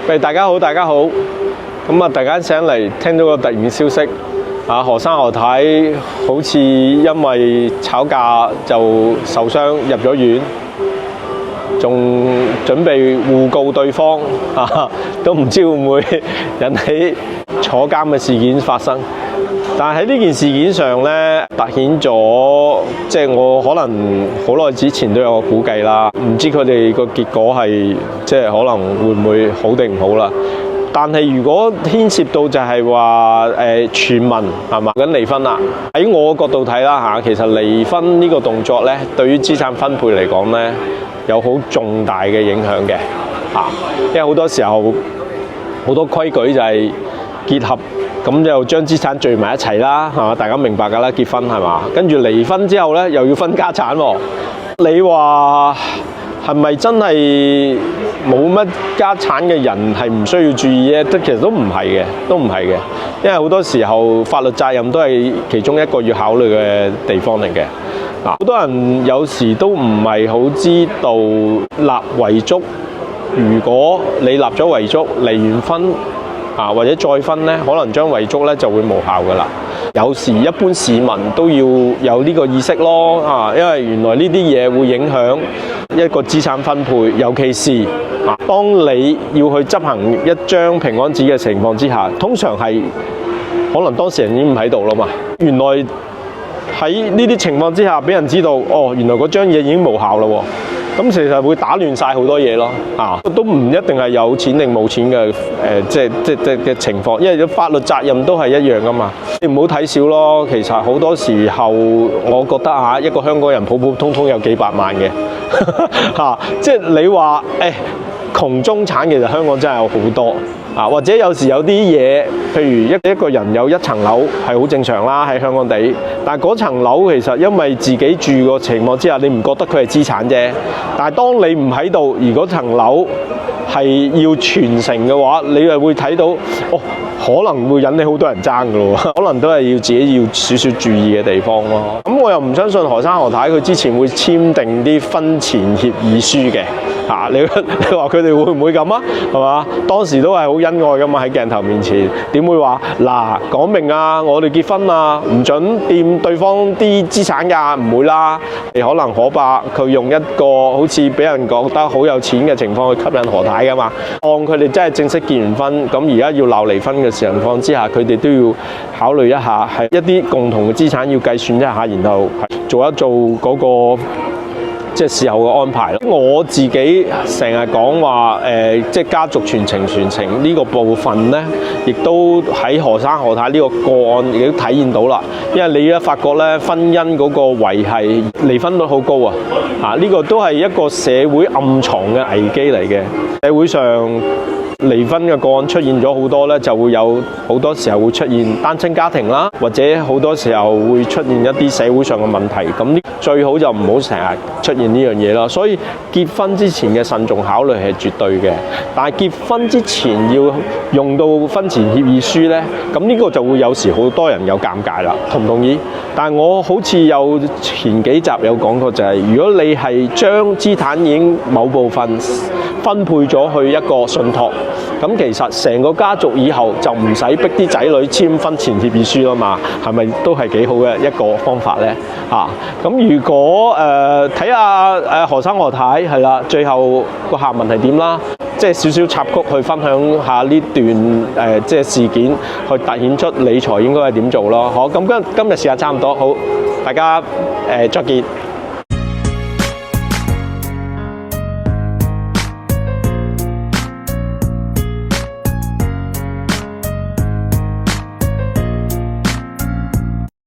喂，大家好，大家好。咁啊，突然間醒嚟，聽到個突然消息，何生何太好似因為吵架就受傷入咗院，仲準備互告對方，都唔知會唔會引起坐監嘅事件發生。但係喺呢件事件上咧，凸顯咗即係我可能好耐之前都有個估計啦，唔知佢哋個結果係即係可能會唔會好定唔好啦。但係如果牽涉到就係話傳聞係嘛緊離婚啦，喺我角度睇啦嚇，其實離婚呢個動作咧，對於資產分配嚟講咧，有好重大嘅影響嘅嚇，因為好多時候好多規矩就係結合。咁就將資產聚埋一齊啦，係嘛？大家明白㗎啦，結婚係嘛？跟住離婚之後咧，又要分家產喎。你話係咪真係冇乜家產嘅人係唔需要注意咧？其實都唔係嘅，因為好多時候法律責任都係其中一個要考慮嘅地方嚟嘅。好多人有時都唔係好知道立遺囑，如果你立咗遺囑，離完婚。或者再婚咧，可能將遺囑咧就會無效噶啦。有時一般市民都要有呢個意識咯，因為原來呢啲嘢會影響一個資產分配，尤其是當你要去執行一張平安紙嘅情況之下，通常係可能當事人已經唔喺度啦嘛。原來喺呢啲情況之下，俾人知道，原來嗰張嘢已經無效啦喎。咁其實會打亂晒好多嘢咯，都唔一定係有錢定冇錢嘅即係情況，因為法律責任都係一樣噶嘛。你唔好睇少咯，其實好多時候我覺得一個香港人普普通通有幾百萬嘅即係你話窮中產其實香港真係有好多。或者有時有啲嘢，譬如一個人有一層樓係好正常啦，喺香港地。但係嗰層樓其實因為自己住個情況之下，你唔覺得佢係資產啫。但係當你唔喺度，而嗰層樓係要傳承嘅話，你係會睇到可能會引起好多人爭㗎咯。可能都係要自己要少少注意嘅地方咯。咁我又唔相信何生何太佢之前會簽訂啲婚前協議書嘅。你話佢哋會唔會咁啊？係嘛？當時都係好恩愛㗎嘛，喺鏡頭面前點會話講明我哋結婚唔準掂對方啲資產㗎，唔會啦。可能可伯佢用一個好似俾人覺得好有錢嘅情況去吸引何太㗎嘛。當佢哋真係正式結完婚，咁而家要鬧離婚嘅情況之下，佢哋都要考慮一下，係一啲共同嘅資產要計算一下，然後做一做嗰個。即係事後嘅安排咯。我自己成日講話即係家族傳承呢個部分咧，亦都喺何生何太呢個個案亦都體現到啦。因為你而家發覺咧，婚姻嗰個維繫離婚率好高啊！呢個都係一個社會暗藏嘅危機嚟嘅。社會上離婚嘅個案出現咗好多咧，就會有好多時候會出現單親家庭啦，或者好多時候會出現一啲社會上嘅問題。咁最好就唔好成日出現呢樣嘢咯。所以結婚之前嘅慎重考慮係絕對嘅，但係結婚之前要用到婚前協議書咧，咁呢個就會有時好多人有尷尬啦。同唔同意？但係我好似有前幾集有講過，就係如果你係將資產已經某部分分配咗去一個信託，咁其實成個家族以後就唔使逼啲仔女簽婚前協議書啦嘛，係咪都係幾好嘅一個方法咧？咁如果睇下何生何太係啦，最後個下文係點啦？即係少少插曲去分享下呢段即係事件，去凸顯出理財應該係點做咯。好，咁今日時間差唔多，好，大家再見。